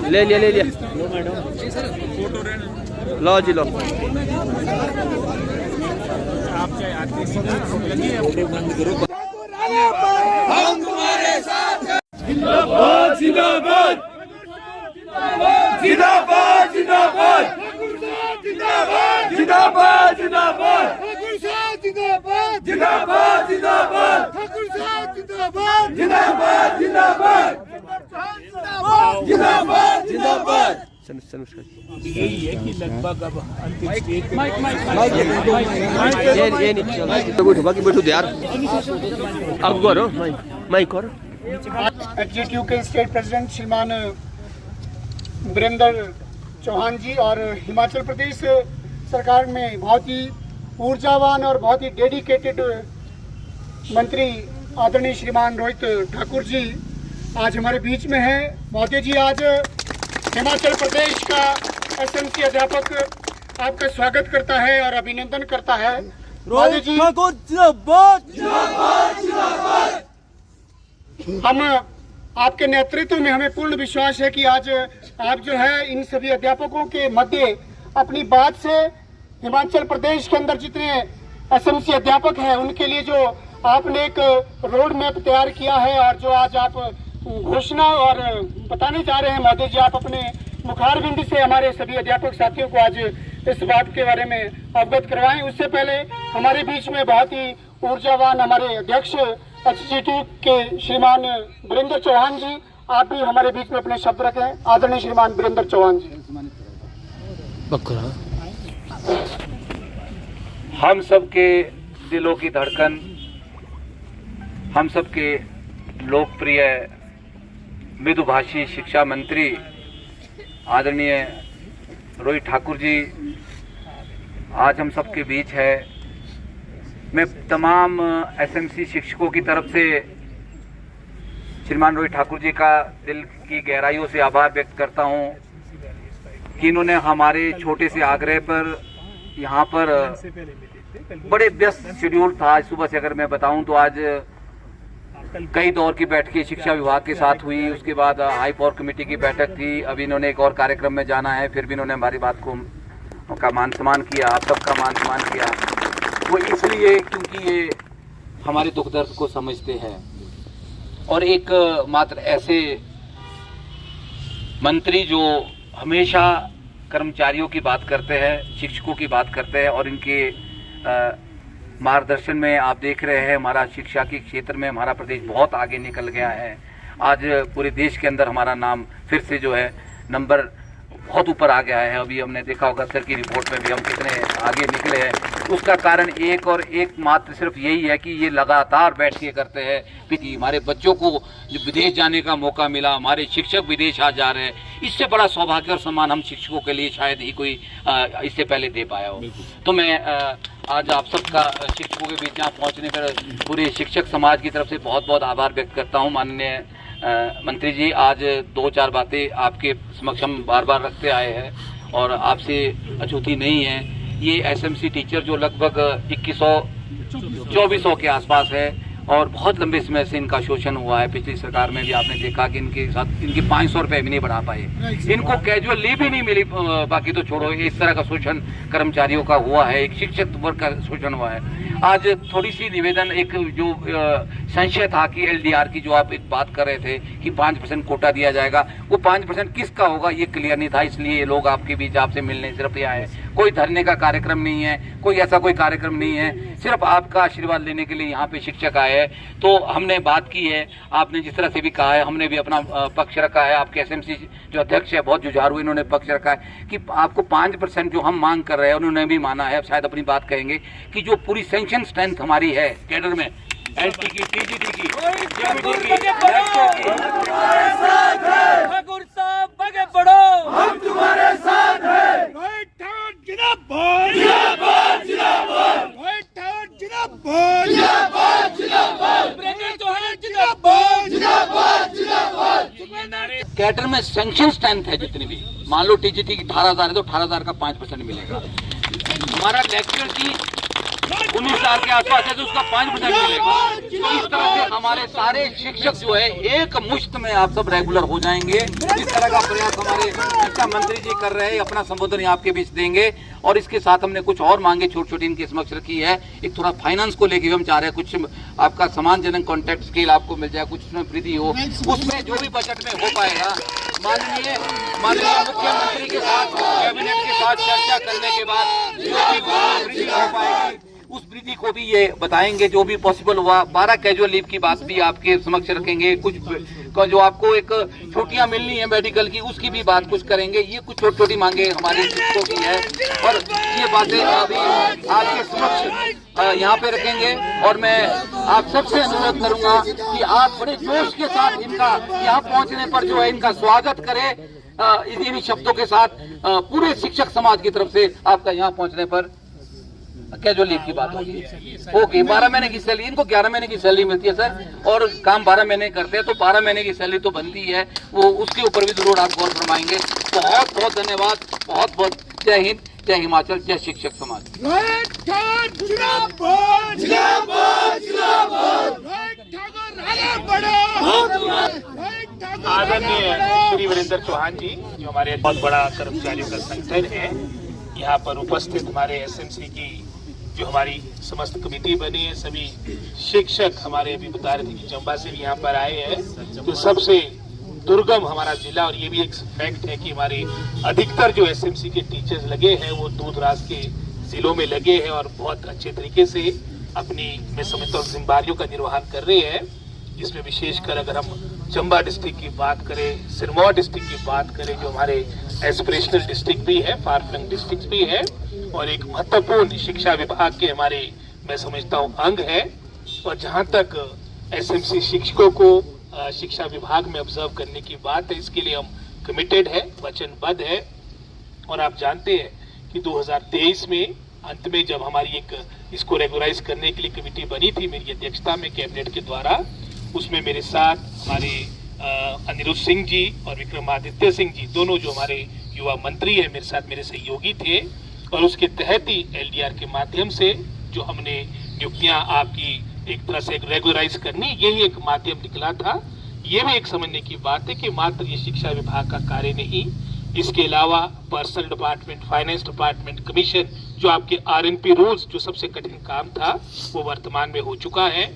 ले लिया लो जी लो। हम तुम्हारे साथ हैं। जिंदाबाद जिंदाबाद जिंदाबाद जिंदाबाद जिंदाबाद जिंदाबाद जिंदाबाद जिंदाबाद जिंदाबाद जिंदाबाद जिंदाबाद जिंदाबाद जिंदाबाद जिंदाबाद। यही है कि लगभग अब अंतिम स्टेज पे बाकी बैठो यार अब करो माइक करो। एग्जीक्यूटिव के स्टेट प्रेसिडेंट श्रीमान वीरेंद्र चौहान जी और हिमाचल प्रदेश सरकार में बहुत ही ऊर्जावान और बहुत ही डेडिकेटेड मंत्री आदरणीय श्रीमान रोहित ठाकुर जी आज हमारे बीच में हैं। महोदय जी, आज हिमाचल प्रदेश का एसएमसी अध्यापक आपका स्वागत करता है और अभिनंदन करता है। महोदय जी, हम आपके नेतृत्व में हमें पूर्ण विश्वास है कि आज आप जो है इन सभी अध्यापकों के मध्य अपनी बात से हिमाचल प्रदेश के अंदर जितने एसएमसी अध्यापक हैं उनके लिए जो आपने एक रोड मैप तैयार किया है और जो आज आप घोषणा और बताने जा रहे हैं, महोदय जी आप अपने मुखारबिंद से हमारे सभी अध्यापक साथियों को आज इस बात के बारे में अवगत करवाएं। उससे पहले हमारे बीच में बहुत ही ऊर्जावान हमारे अध्यक्ष एग्जीक्यूटिव के श्रीमान वीरेंद्र चौहान जी, आप भी हमारे बीच में अपने शब्द रखें। आदरणीय श्रीमान वीरेंद्र चौहान जी। हम सबके दिलों की धड़कन, हम सबके लोकप्रिय मृदुभाषी शिक्षा मंत्री आदरणीय रोहित ठाकुर जी आज हम सबके बीच है। मैं तमाम एसएमसी शिक्षकों की तरफ से श्रीमान रोहित ठाकुर जी का दिल की गहराइयों से आभार व्यक्त करता हूं कि इन्होंने हमारे छोटे से आग्रह पर यहाँ पर बड़े व्यस्त शेड्यूल था। आज सुबह से अगर मैं बताऊं तो आज कई दौर की बैठकें शिक्षा विभाग के साथ हुई, उसके बाद हाई पावर कमेटी की बैठक थी, अभी इन्होंने एक और कार्यक्रम में जाना है, फिर भी इन्होंने हमारी बात का मान सम्मान किया, आप सबका मान सम्मान किया। वो इसलिए क्योंकि ये हमारे दुख दर्द को समझते हैं और एक मात्र ऐसे मंत्री जो हमेशा कर्मचारियों की बात करते हैं, शिक्षकों की बात करते हैं और इनके मार्गदर्शन में आप देख रहे हैं हमारा शिक्षा के क्षेत्र में हमारा प्रदेश बहुत आगे निकल गया है। आज पूरे देश के अंदर हमारा नाम फिर से जो है नंबर बहुत ऊपर आ गया है। अभी हमने देखा होगा सर की रिपोर्ट में भी हम कितने आगे निकले हैं। उसका कारण एक और एक मात्र सिर्फ यही है कि ये लगातार बैठ के करते हैं कि हमारे बच्चों को जो विदेश जाने का मौका मिला, हमारे शिक्षक विदेश आ जा रहे हैं, इससे बड़ा सौभाग्य और सम्मान हम शिक्षकों के लिए शायद ही कोई इससे पहले दे पाया हो। तो मैं आज आप सबका शिक्षकों के बीच यहाँ पहुँचने पर पूरे शिक्षक समाज की तरफ से बहुत बहुत आभार व्यक्त करता हूँ। माननीय मंत्री जी, आज दो चार बातें आपके समक्ष हम बार बार रखते आए हैं और आपसे अछूती नहीं है। ये एसएमसी टीचर जो लगभग 2100-2400 के आसपास है और बहुत लंबे समय से इनका शोषण हुआ है। पिछली सरकार में भी आपने देखा कि इनके साथ इनके 500 रुपये भी नहीं बढ़ा पाए, इनको कैजुअल लीव भी नहीं मिली। बाकी तो छोड़ो, इस तरह का शोषण कर्मचारियों का हुआ है, एक शिक्षक वर्ग का शोषण हुआ है। आज थोड़ी सी निवेदन, एक जो संशय था कि एलडीआर की जो आप एक बात कर रहे थे कि 5% कोटा दिया जाएगा, वो 5% किसका होगा ये क्लियर नहीं था, इसलिए ये लोग आपके बीच आपसे मिलने सिर्फ यहाँ है। कोई धरने का कार्यक्रम नहीं है, कोई ऐसा कोई कार्यक्रम नहीं है, सिर्फ आपका आशीर्वाद लेने के लिए यहाँ पे शिक्षक आए हैं। तो हमने बात की है, आपने जिस तरह से भी कहा है, हमने भी अपना पक्ष रखा है। आपके एसएमसी जो अध्यक्ष है बहुत जुझारू, इन्होंने पक्ष रखा है कि आपको 5% जो हम मांग कर रहे हैं, उन्होंने भी माना है। शायद अपनी बात कहेंगे कि जो पूरी सैंक्शन स्ट्रेंथ हमारी है कैडर में, एलटी की, टीजीटी की, ठाकुर साहब आगे बढ़ो, हम तुम्हारे साथ हैं। जिंदाबाद जिंदाबाद जिंदाबाद, जिंदाबाद जिंदाबाद जिंदाबाद, जिंदाबाद जिंदाबाद जिंदाबाद। कैडर में सैंक्शन स्ट्रेंथ है जितनी भी, मान लो टीजीटी की 18,000 है तो 18,000 का 5% मिलेगा। हमारा लेक्चर की 19,000 के आसपास है तो उसका 5% मिलेगा। तो इस तरह से हमारे सारे शिक्षक जो है एक मुश्त में आप सब रेगुलर हो जाएंगे। इस तरह का प्रयास हमारे शिक्षा मंत्री जी कर रहे हैं, अपना संबोधन आपके बीच देंगे। और इसके साथ हमने कुछ और मांगे छोटी छोटी इनके समक्ष रखी है। एक थोड़ा फाइनेंस को लेके हम चाह रहे हैं, कुछ आपका सम्मानजनक कॉन्ट्रैक्ट स्केल आपको मिल जाए, कुछ उसमें वृद्धि हो, उसमें जो भी बजट में हो पाएगा माननीय मुख्यमंत्री के साथ कैबिनेट के साथ चर्चा करने के बाद जो भी वृद्धि हो पाएगी उस वृद्धि को भी ये बताएंगे जो भी पॉसिबल हुआ। 12 कैजुअल लीव की बात भी आपके समक्ष रखेंगे। कुछ जो आपको एक छुट्टियां मिलनी है मेडिकल की उसकी भी बात कुछ करेंगे। ये कुछ छोटी छोटी मांगे हमारे शिक्षकों की है और ये बातें अभी आपके समक्ष यहाँ पे रखेंगे। और मैं आप सबसे अनुरोध करूंगा कि आप बड़े जोश के साथ इनका यहाँ पहुँचने पर जो है इनका स्वागत करें। इन्हीं शब्दों के साथ पूरे शिक्षक समाज की तरफ से आपका यहाँ पहुँचने पर कैजुअल लीव की बात होगी। ओके, 12 महीने की सैलरी, इनको 11 महीने की सैलरी मिलती है सर, और काम 12 महीने करते हैं तो 12 महीने की सैलरी तो बनती है, वो उसके ऊपर भी जरूर आप गौर फरमाएंगे। बहुत बहुत धन्यवाद, बहुत बहुत जय हिंद, जय हिमाचल, जय शिक्षक समाज। आदरणीय श्री वीरेंद्र चौहान जी, जो हमारे बहुत बड़ा कर्मचारियों का संगठन है, यहाँ पर उपस्थित हमारे एसएमसी की जो हमारी समस्त कमेटी बनी है, सभी शिक्षक हमारे अभी बता रहे थे कि चंबा से भी यहाँ पर आए हैं। तो सबसे दुर्गम हमारा जिला, और ये भी एक फैक्ट है कि हमारे अधिकतर जो एसएमसी के टीचर्स लगे हैं वो दूर दराज के जिलों में लगे हैं और बहुत अच्छे तरीके से अपनी, मैं समझता हूँ, जिम्मेदारियों का निर्वहन कर रहे हैं। जिसमें विशेषकर अगर हम चंबा डिस्ट्रिक्ट की बात करें, सिरमौर डिस्ट्रिक्ट की बात करें, जो हमारे एस्पिरेशनल डिस्ट्रिक्ट भी है, फार फ्लंग डिस्ट्रिक्ट भी है और एक महत्वपूर्ण शिक्षा विभाग के हमारे, मैं समझता हूँ, अंग है। और जहाँ तक एसएमसी शिक्षकों को शिक्षा विभाग में ऑब्जर्व करने की बात है, इसके लिए हम कमिटेड है, वचनबद्ध है। और आप जानते हैं कि 2023 में अंत में जब हमारी एक इसको रेगुलराइज करने के लिए कमेटी बनी थी मेरी अध्यक्षता में कैबिनेट के द्वारा, उसमें मेरे साथ हमारे अनिरुद्ध सिंह जी और विक्रमादित्य सिंह जी, दोनों जो हमारे युवा मंत्री हैं, मेरे साथ मेरे सहयोगी थे। और उसके तहत ही एलडीआर के माध्यम से जो हमने नियुक्तियां आपकी एक तरह से रेगुलराइज करनी, यही एक माध्यम निकला था। ये भी एक समझने की बात है कि मात्र ये शिक्षा विभाग का कार्य नहीं, इसके अलावा personal department, finance department, commission, जो आपके आरएनपी रूल्स, जो सबसे कठिन काम था, वो वर्तमान में हो चुका है।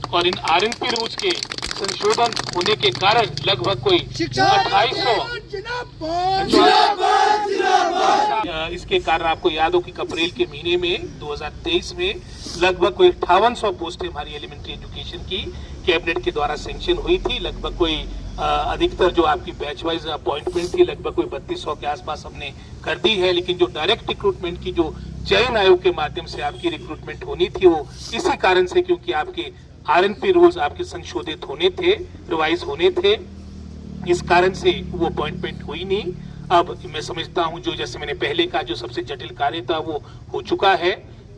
और इन आरएनपी रूल्स के संशोधन होने के कारण लगभग कोई 2800, इसके कारण आपको याद हो कि अप्रैल के महीने में 2023 में लगभग कोई 5800 पोस्टें हमारी एलिमेंट्री एजुकेशन की कैबिनेट के द्वारा सैंक्शन हुई थी। लगभग कोई अधिकतर जो आपकी बैच वाइज अपॉइंटमेंट थी, लगभग कोई 3200 के आसपास हमने कर दी है। लेकिन जो डायरेक्ट रिक्रूटमेंट की, जो चयन आयोग के माध्यम से आपकी रिक्रूटमेंट होनी थी, वो इसी कारण से, क्योंकि आपके आरएनपी रूल्स आपके संशोधित होने थे, रिवाइज होने थे, इस कारण से वो अपॉइंटमेंट हुई नहीं। अब मैं समझता हूं जो, जैसे मैंने पहले कहा, जो सबसे जटिल कार्य था वो हो चुका है,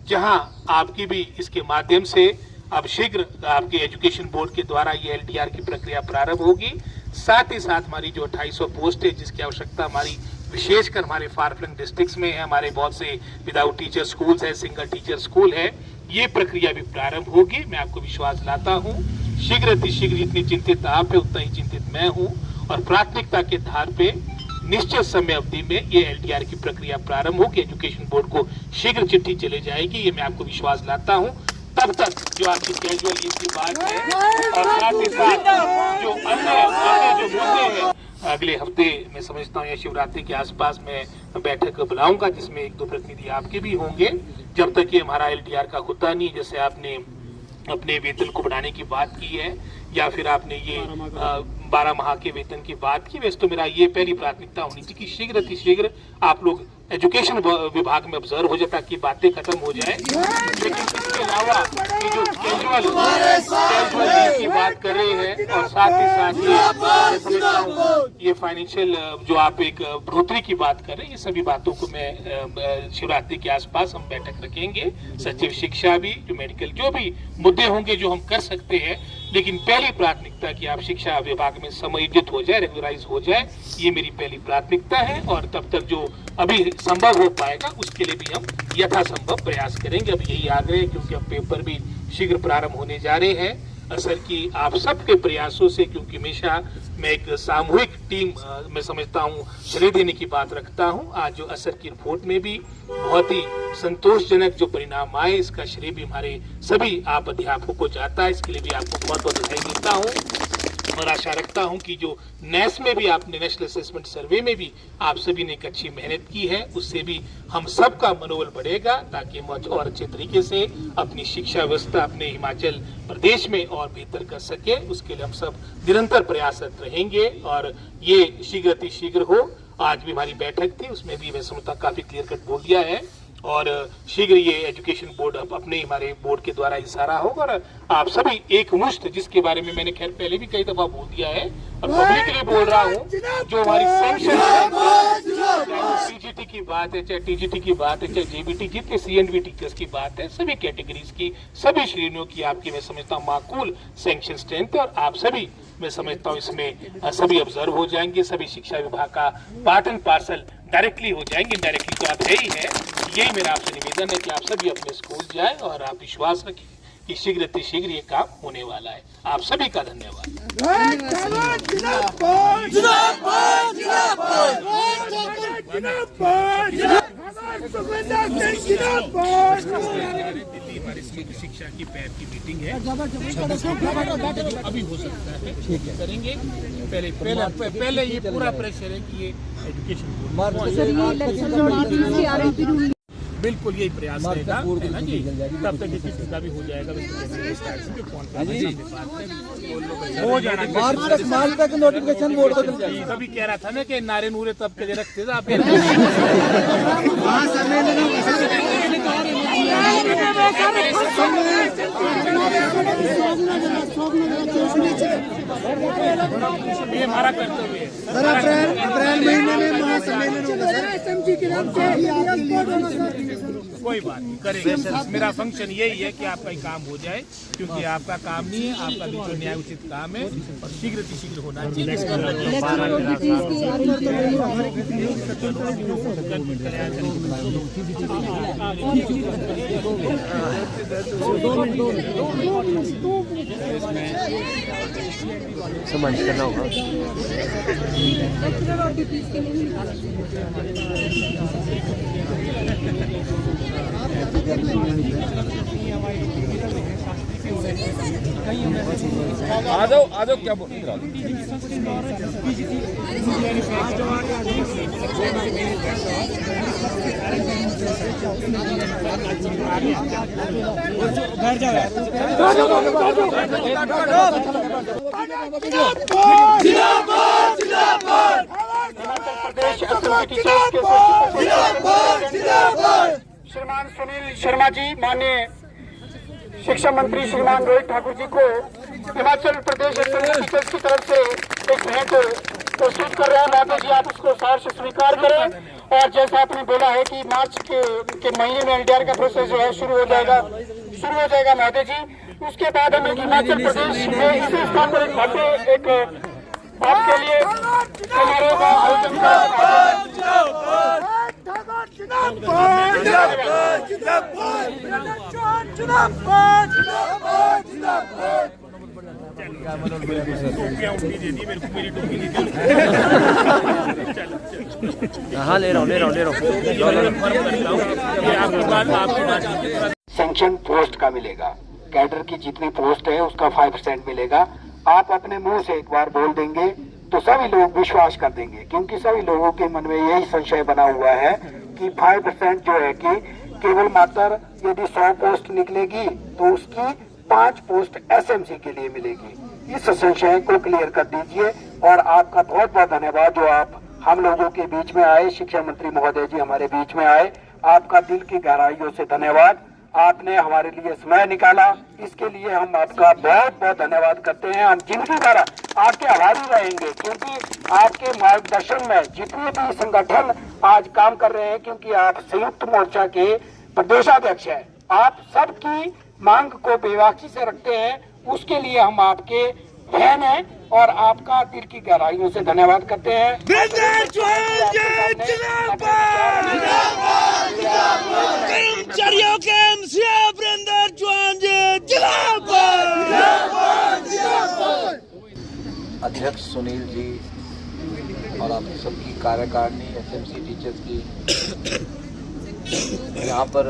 जहां आपकी भी इसके माध्यम से अब शीघ्र आपके एजुकेशन बोर्ड के द्वारा ये एलडीआर की प्रक्रिया प्रारंभ होगी। साथ ही साथ हमारी जो 2800 पोस्ट है, जिसकी आवश्यकता हमारी विशेषकर हमारे फार फ्लंग डिस्ट्रिक्ट्स में है, हमारे बहुत से विदाउट टीचर स्कूल्स है, सिंगल टीचर स्कूल है, ये प्रक्रिया भी प्रारंभ होगी। मैं आपको विश्वास दिलाता हूँ शीघ्र अतिशीघ्र, जितनी चिंतित आप है उतना ही चिंतित मैं हूँ, और प्राथमिकता के आधार पे निश्चित समय अवधि में ये एलडीआर की प्रक्रिया प्रारंभ होगी। एजुकेशन बोर्ड को शीघ्र चिट्ठी चले जाएगी, ये मैं आपको विश्वास दिलाता हूँ। तब तक जो आपकी कैजुअल लीव की बात है, और साथ ही साथ जो अन्य जो मुद्दे हैं, अगले हफ्ते मैं समझता हूँ या शिवरात्रि के आसपास मैं बैठक बुलाऊंगा, जिसमें 1-2 प्रतिनिधि आपके भी होंगे। जब तक ये हमारा एलडीआर का होता नहीं, जैसे आपने अपने वेतन को बढ़ाने की बात की है, या फिर आपने ये 12 माह के वेतन की बात की, वैसे तो मेरा ये पहली प्राथमिकता होनी चाहिए कि शीघ्र अतिशीघ्र आप लोग एजुकेशन विभाग में ऑब्जर्व हो जाए, ताकि बातें खत्म हो जाए। लेकिन इसके अलावा ये जो कैजुअल लीव की बात कर रहे हैं, और साथ ही साथ ये मैं समझता हूँ ये फाइनेंशियल जो आप एक बढ़ोतरी की बात कर रहे हैं, ये सभी बातों को मैं शिवरात्रि के आसपास हम बैठक रखेंगे। सचिव शिक्षा भी, जो मेडिकल, जो भी मुद्दे होंगे जो हम कर सकते हैं, लेकिन पहली प्राथमिकता कि आप शिक्षा विभाग में समायोजित हो जाए, रेगुलराइज हो जाए, ये मेरी पहली प्राथमिकता है। और तब तक जो अभी संभव हो पाएगा उसके लिए भी हम यथासंभव प्रयास करेंगे। अब यही आग्रह है, क्योंकि अब पेपर भी शीघ्र प्रारंभ होने जा रहे हैं। असर की आप सबके प्रयासों से, क्योंकि हमेशा मैं एक सामूहिक टीम मैं समझता हूँ श्रेय देने की बात रखता हूँ। आज जो असर की रिपोर्ट में भी बहुत ही संतोषजनक जो परिणाम आए, इसका श्रेय भी हमारे सभी आप अध्यापकों को जाता है। इसके लिए भी आपको बहुत बहुत बधाई देता हूँ और आशा रखता हूं कि जो नेस में भी आपने, नेशनल असेसमेंट सर्वे में भी आप सभी ने एक अच्छी मेहनत की है, उससे भी हम सबका मनोबल बढ़ेगा, ताकि हम और अच्छे तरीके से अपनी शिक्षा व्यवस्था अपने हिमाचल प्रदेश में और बेहतर कर सके। उसके लिए हम सब निरंतर प्रयासरत रहेंगे और ये शीघ्र अतिशीघ्र हो। आज भी हमारी बैठक थी, उसमें भी मैं समझता काफी क्लियर कट बोल दिया है और शीघ्र ये एजुकेशन बोर्ड अब अपने हमारे बोर्ड के द्वारा इशारा होगा और आप सभी एक मुश्त, जिसके बारे में मैंने खैर पहले भी कई दफा बोल दिया है और पब्लिकली बोल रहा हूँ, जो हमारी सैंक्शन है, सीजीटी की बात है, चाहे टीजीटी की बात है, चाहे जेबीटी, जितने सीएनबी टीचर्स की बात है, सभी कैटेगरीज की, सभी श्रेणियों की आपकी मैं समझता हूँ माकूल सैंक्शन स्ट्रेंथ है और आप सभी मैं समझता हूँ इसमें सभी ऑब्जर्व हो जाएंगे। सभी शिक्षा विभाग का पार्ट एंड पार्सल डायरेक्टली हो जाएंगे, इनडायरेक्टली तो आप है ही है। यही मेरा आपसे निवेदन है कि आप सभी अपने स्कूल जाएं और आप विश्वास रखें कि शीघ्र अतिशीघ्र ये काम होने वाला है। आप सभी का धन्यवाद। शिक्षा की पैर की मीटिंग है, अभी हो सकता है ठीक है करेंगे। पहले ये पूरा प्रेशर है कि ये एजुकेशन बिल्कुल यही प्रयास रहेगा, है ना जी। तब तक किसी का भी हो जाएगा, हो जाना। मार्च तक नोटिफिकेशन बोर्ड को मिल जाएगी। कभी कह रहा था ना कि नारे नूरे तब के रखते थे आप। ये हमारा कर्तव्य है। अप्रैल महीने में महासम्मेलन होगा सर। कोई बात नहीं, करेंगे। मेरा फंक्शन यही है कि आपका ही काम हो जाए, क्योंकि आपका काम नहीं है, आपका भी जो न्याय उचित काम है और शीघ्र अतिशीघ्र होना चाहिए। समझ करना होगा। आ जाओ क्या बोल श्रीमान सुनील शर्मा जी, माननीय शिक्षा मंत्री श्रीमान रोहित ठाकुर जी को हिमाचल प्रदेश टीचर्स की तरफ से एक भेंट प्रस्तुत कर रहे हैं। माता जी, आप उसको सार से स्वीकार करें। और जैसा आपने बोला है कि मार्च के महीने में एलडीआर का प्रोसेस जो है शुरू हो जाएगा माता जी। उसके बाद हमें हिमाचल प्रदेश में इसी स्थान पर एक भव्य एक आपके लिए समारोह का आयोजन हाँ ले रहा हूँ। सैंक्शन पोस्ट का मिलेगा, कैडर की जितनी पोस्ट है उसका 5% मिलेगा। आप अपने मुंह से एक बार बोल देंगे तो सभी लोग विश्वास कर देंगे, क्योंकि सभी लोगों के मन में यही संशय बना हुआ है कि 5% जो है कि केवल मात्र यदि 100 पोस्ट निकलेगी तो उसकी 5 पोस्ट एसएमसी के लिए मिलेगी। इस संशय को क्लियर कर दीजिए और आपका बहुत बहुत धन्यवाद जो आप हम लोगों के बीच में आए, शिक्षा मंत्री महोदय जी हमारे बीच में आए। आपका दिल की गहराइयों से धन्यवाद, आपने हमारे लिए समय निकाला, इसके लिए हम आपका बहुत बहुत धन्यवाद करते हैं। हम जिंदगी भर आपके आभारी रहेंगे, क्योंकि आपके मार्गदर्शन में जितने भी संगठन आज काम कर रहे हैं, क्योंकि आप संयुक्त मोर्चा के प्रदेशाध्यक्ष हैं, आप सबकी मांग को बेबाकी से रखते हैं, उसके लिए हम आपके फैन हैं और आपका दिल की गहराइयों से धन्यवाद करते हैं। अध्यक्ष सुनील जी और आपकी सबकी कार्यकारिणी एसएमसी टीचर्स की यहाँ पर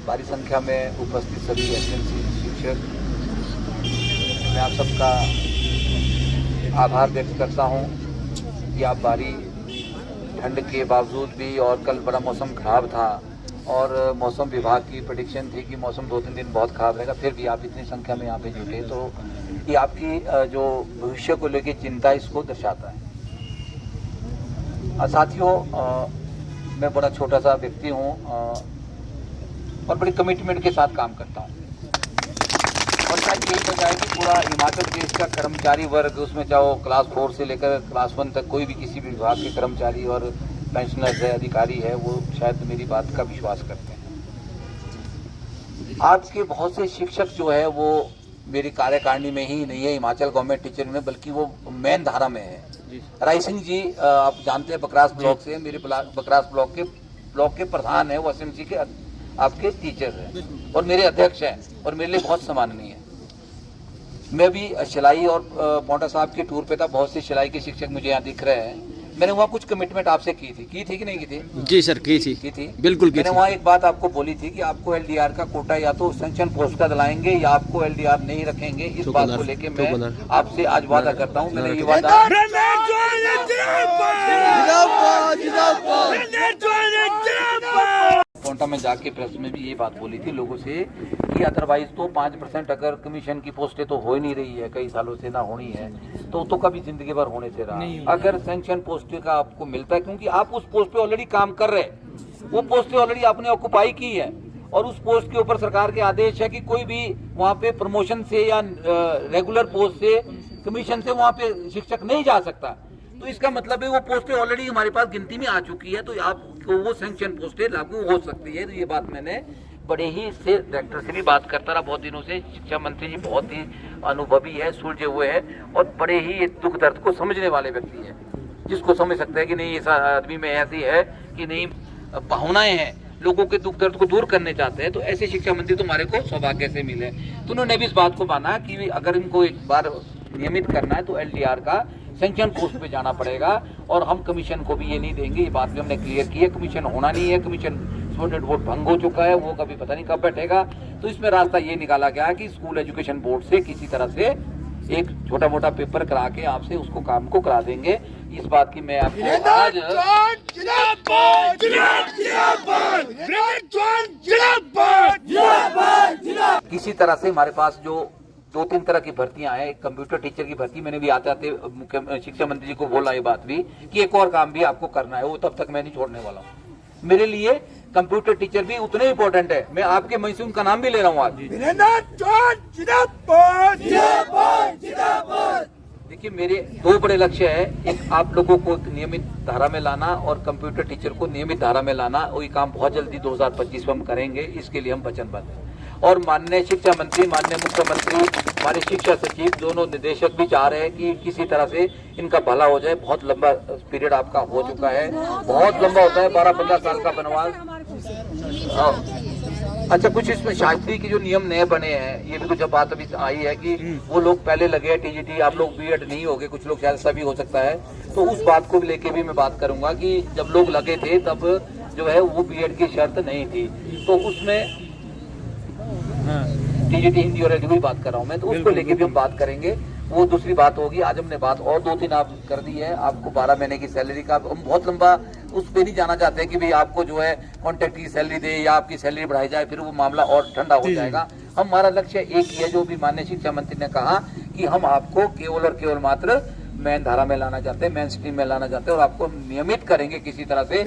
भारी संख्या में उपस्थित सभी एसएमसी शिक्षक, मैं आप सबका आभार व्यक्त करता हूँ कि आप भारी ठंड के बावजूद भी, और कल बड़ा मौसम खराब था और मौसम विभाग की प्रेडिक्शन थी कि मौसम 2-3 दिन बहुत खराब रहेगा, फिर भी आप इतनी संख्या में यहाँ पे जुटे, तो ये आपकी जो भविष्य को लेकर चिंता इसको दर्शाता है। साथियों, मैं बड़ा छोटा सा व्यक्ति हूँ और बड़ी कमिटमेंट के साथ काम करता हूँ, और शायद यही वजह है कि पूरा हिमाचल प्रदेश का कर्मचारी वर्ग, उसमें चाहे वो क्लास 4 से लेकर क्लास 1 तक कोई भी किसी भी विभाग के कर्मचारी और पेंशनर्स है, अधिकारी है, वो शायद मेरी बात का विश्वास करते हैं। आज के बहुत से शिक्षक जो है वो मेरी कार्यकारिणी में ही नहीं है, हिमाचल गवर्नमेंट टीचर में, बल्कि वो मेन धारा में है। राय सिंह जी आप जानते हैं बकरास ब्लॉक से, मेरे बकरास ब्लॉक के प्रधान है, वो एसएमसी के आपके टीचर हैं और मेरे अध्यक्ष हैं और मेरे लिए बहुत सम्माननीय है। मैं भी सिलाई और पौंटा साहब के टूर पे था, बहुत से सिलाई के शिक्षक मुझे यहाँ दिख रहे हैं। मैंने वहाँ कुछ कमिटमेंट आपसे की थी कि नहीं की थी? जी सर, की थी बिल्कुल की थी। मैंने वहाँ एक बात आपको बोली थी कि आपको एलडीआर का कोटा या तो सैंक्शन पोस्ट का दिलाएंगे या आपको एलडीआर नहीं रखेंगे। इस बात को लेके मैं आपसे आज वादा करता हूँ, मैंने ये वादा पौंटा में जाके प्रेस में भी ये बात बोली थी लोगों से कि अदरवाइज तो 5% अगर कमीशन की पोस्टें तो हो ही नहीं रही है, कई सालों से ना होनी है, तो कभी जिंदगी भर होने से रहा। अगर सैंक्शन पोस्ट का आपको मिलता है, क्योंकि आप उस पोस्ट पे ऑलरेडी काम कर रहे हैं, वो पोस्टें ऑलरेडी आपने ऑक्युपाई की है और उस पोस्ट के ऊपर सरकार के आदेश है कि कोई भी वहाँ पे प्रमोशन से या रेगुलर पोस्ट से कमीशन से वहाँ पे शिक्षक नहीं जा सकता। तो इसका मतलब है वो पोस्टें ऑलरेडी हमारे पास गिनती में आ चुकी है, तो आपको वो सैंक्शन पोस्टें लागू हो सकती है। तो ये बात मैंने बड़े ही से डायरेक्टर से भी बात करता रहा बहुत दिनों से। शिक्षा मंत्री जी बहुत ही अनुभवी है, सुलझे हुए हैं और बड़े ही दुख दर्द को समझने वाले व्यक्ति है, जिसको समझ सकते हैं कि नहीं इस आदमी में ऐसी है कि नहीं भावनाएं हैं, लोगों के दुख दर्द को दूर करने चाहते हैं। तो ऐसे शिक्षा मंत्री तुम्हारे को सौभाग्य से मिले। तो उन्होंने भी इस बात को माना कि अगर इनको एक बार नियमित करना है तो एलडीआर का सैंक्शन पोस्ट पे जाना पड़ेगा और हम कमीशन को भी ये नहीं देंगे। ये बात भी हमने क्लियर की है, कमीशन होना नहीं है। कमीशन सपोर्टेड वोट भंग हो चुका है, वो कभी पता नहीं कब बैठेगा। तो इसमें रास्ता ये निकाला गया है कि स्कूल एजुकेशन बोर्ड से किसी तरह से एक छोटा मोटा पेपर करा के आपसे उसको काम को करा देंगे। इस बात की मैं आपको आज किसी तरह से हमारे पास जो 2-3 तरह की भर्तियां हैं, एक कंप्यूटर टीचर की भर्ती, मैंने भी आते आते मुख्य शिक्षा मंत्री जी को बोला ये बात भी कि एक और काम भी आपको करना है, वो तब तक मैं नहीं छोड़ने वाला हूँ। मेरे लिए कंप्यूटर टीचर भी उतने इंपॉर्टेंट है। मैं आपके मंच से उनका नाम भी ले रहा हूँ आज। देखिए मेरे 2 बड़े लक्ष्य है, एक आप लोगों को नियमित धारा में लाना और कंप्यूटर टीचर को नियमित धारा में लाना। और ये काम बहुत जल्दी 2025 में हम करेंगे, इसके लिए हम वचनबद्ध हैं। और माननीय शिक्षा मंत्री, माननीय मुख्यमंत्री, हमारे शिक्षा सचिव, दोनों निदेशक भी चाह रहे हैं कि किसी तरह से इनका भला हो जाए। बहुत लंबा पीरियड आपका हो चुका है, बहुत लंबा होता है 12-15 साल का वनवास। अच्छा, कुछ इसमें शास्त्री के जो नियम नए बने हैं, ये भी कुछ बात अभी आई है कि वो लोग पहले लगे हैं टीजीटी, आप लोग बीएड नहीं होगे, कुछ लोग शायद सभी हो सकता है। तो उस बात को लेके भी मैं बात करूंगा कि जब लोग लगे थे तब जो है वो बीएड की शर्त नहीं थी, तो उसमें टीजीटी हिंदी और उर्दू की बात कर रहा हूँ मैं, तो उसको लेके भी हम बात करेंगे। वो दूसरी बात होगी। आज हमने बात और 2-3 आप कर दी है, आपको 12 महीने की सैलरी का हम बहुत लंबा उस पर नहीं जाना चाहते कि भाई आपको जो है कॉन्ट्रैक्ट की सैलरी दे या आपकी सैलरी बढ़ाई जाए, फिर वो मामला और ठंडा हो जाएगा। हमारा लक्ष्य एक ही है, जो भी माननीय शिक्षा मंत्री ने कहा कि हम आपको केवल और केवल मात्र मेन धारा में लाना चाहते हैं, मेन स्ट्रीम में लाना चाहते हैं और आपको नियमित करेंगे किसी तरह से।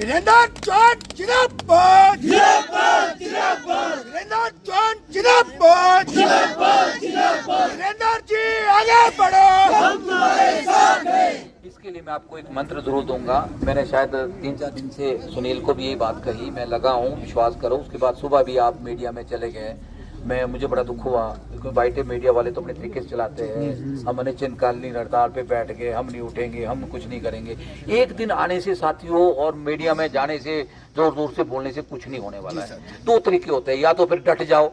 इसके लिए मैं आपको एक मंत्र जरूर दूंगा। मैंने शायद 3-4 दिन से सुनील को भी यही बात कही, मैं लगा हूँ, विश्वास करो। उसके बाद सुबह भी आप मीडिया में चले गए मुझे बड़ा दुख हुआ, क्योंकि बाइटे मीडिया वाले तो अपने तरीके से चलाते हैं। हम अनिश्चितकालीन हड़ताल पे बैठ गए, हम नहीं उठेंगे, हम कुछ नहीं करेंगे। एक दिन आने से साथियों और मीडिया में जाने से, जोर जोर से बोलने से कुछ नहीं होने वाला है। दो तरीके होते हैं, या तो फिर डट जाओ,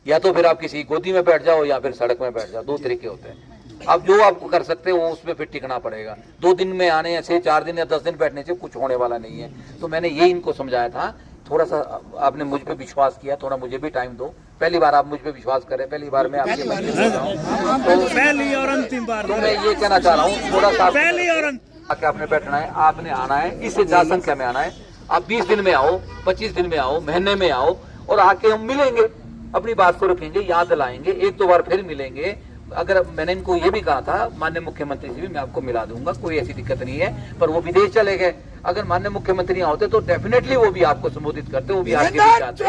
या तो फिर आप किसी गोदी में बैठ जाओ, या फिर सड़क में बैठ जाओ। दो तरीके होते हैं। अब जो आपको कर सकते हो उसमें फिर टिकना पड़ेगा। 2 दिन में आने से, 4 दिन या 10 दिन बैठने से कुछ होने वाला नहीं है। तो मैंने ये इनको समझाया था, थोड़ा सा आपने मुझ पे विश्वास किया, थोड़ा मुझे भी टाइम दो। पहली बार आप मुझ पे विश्वास करें, पहली बार मैं आपके मंत्री बोल रहा हूं, तो पहली और अंतिम बार तो मैं ये कहना चाह रहा हूँ, थोड़ा सा पहली और आके आपने बैठना है, आपने आना है, इस हजार संख्या में आना है। आप 20 दिन में आओ, 25 दिन में आओ, महीने में आओ, और आके हम मिलेंगे, अपनी बात को रखेंगे, याद दिलाएंगे, 1-2 बार फिर मिलेंगे। अगर मैंने इनको ये भी कहा था, माननीय मुख्यमंत्री से भी मैं आपको मिला दूंगा, कोई ऐसी दिक्कत नहीं है, पर वो विदेश चले गए। अगर माननीय मुख्यमंत्री यहाँ होते तो डेफिनेटली वो भी आपको संबोधित करते, वो भी आपके बीच आते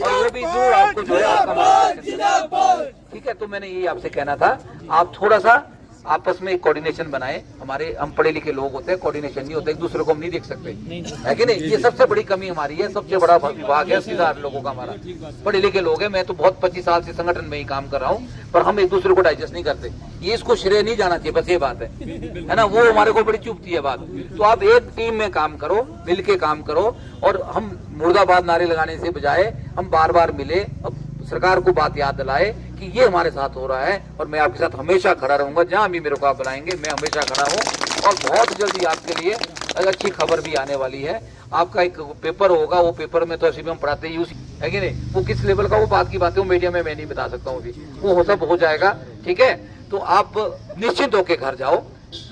और वो भी जरूर आपको जो है आपका मार्गदर्शन। ठीक है, तो मैंने यही आपसे कहना था, आप थोड़ा सा आपस में कोऑर्डिनेशन बनाए। हम पढ़े लिखे लोग होते हैं, कोऑर्डिनेशन नहीं होता, एक दूसरे को हम नहीं देख सकते, है कि नहीं? ये सबसे बड़ी कमी हमारी है, सबसे बड़ा विभाग है सीधा लोगों का हमारा। पढ़े लिखे लोग हैं, मैं तो बहुत 25 साल से संगठन में ही काम कर रहा हूँ, पर हम एक दूसरे को डाइजेस्ट नहीं करते। ये इसको श्रेय नहीं जाना चाहिए, बस ये बात है ना, वो हमारे को बड़ी चुभती है बात। तो आप एक टीम में काम करो, मिल के काम करो, और हम मुर्दाबाद नारे लगाने से बजाय हम बार बार मिले, सरकार को बात याद दिलाए कि ये हमारे साथ हो रहा है, और मैं आपके साथ हमेशा खड़ा रहूंगा। जहां भी मेरे को आप बुलाएंगे मैं हमेशा खड़ा हूं, और बहुत जल्दी आपके लिए अच्छी खबर भी आने वाली है। आपका एक पेपर होगा, वो पेपर में तो ऐसे भी हम पढ़ाते ही है कि नहीं, वो किस लेवल का, वो बात की बात है, वो मीडिया में मैं नहीं बता सकता हूँ अभी, वो सब हो जाएगा। ठीक है, तो आप निश्चिंत होकर घर जाओ,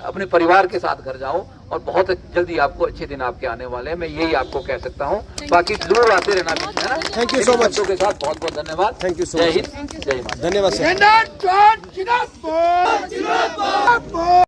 अपने परिवार के साथ घर जाओ, और बहुत जल्दी आपको अच्छे दिन आपके आने वाले हैं, मैं यही आपको कह सकता हूँ। बाकी जरूर आते रहना बीच में, है ना? थैंक यू सो मच के साथ बहुत बहुत धन्यवाद। थैंक यू सो जय मच, हिंद, जय हिंद। धन्यवाद सर।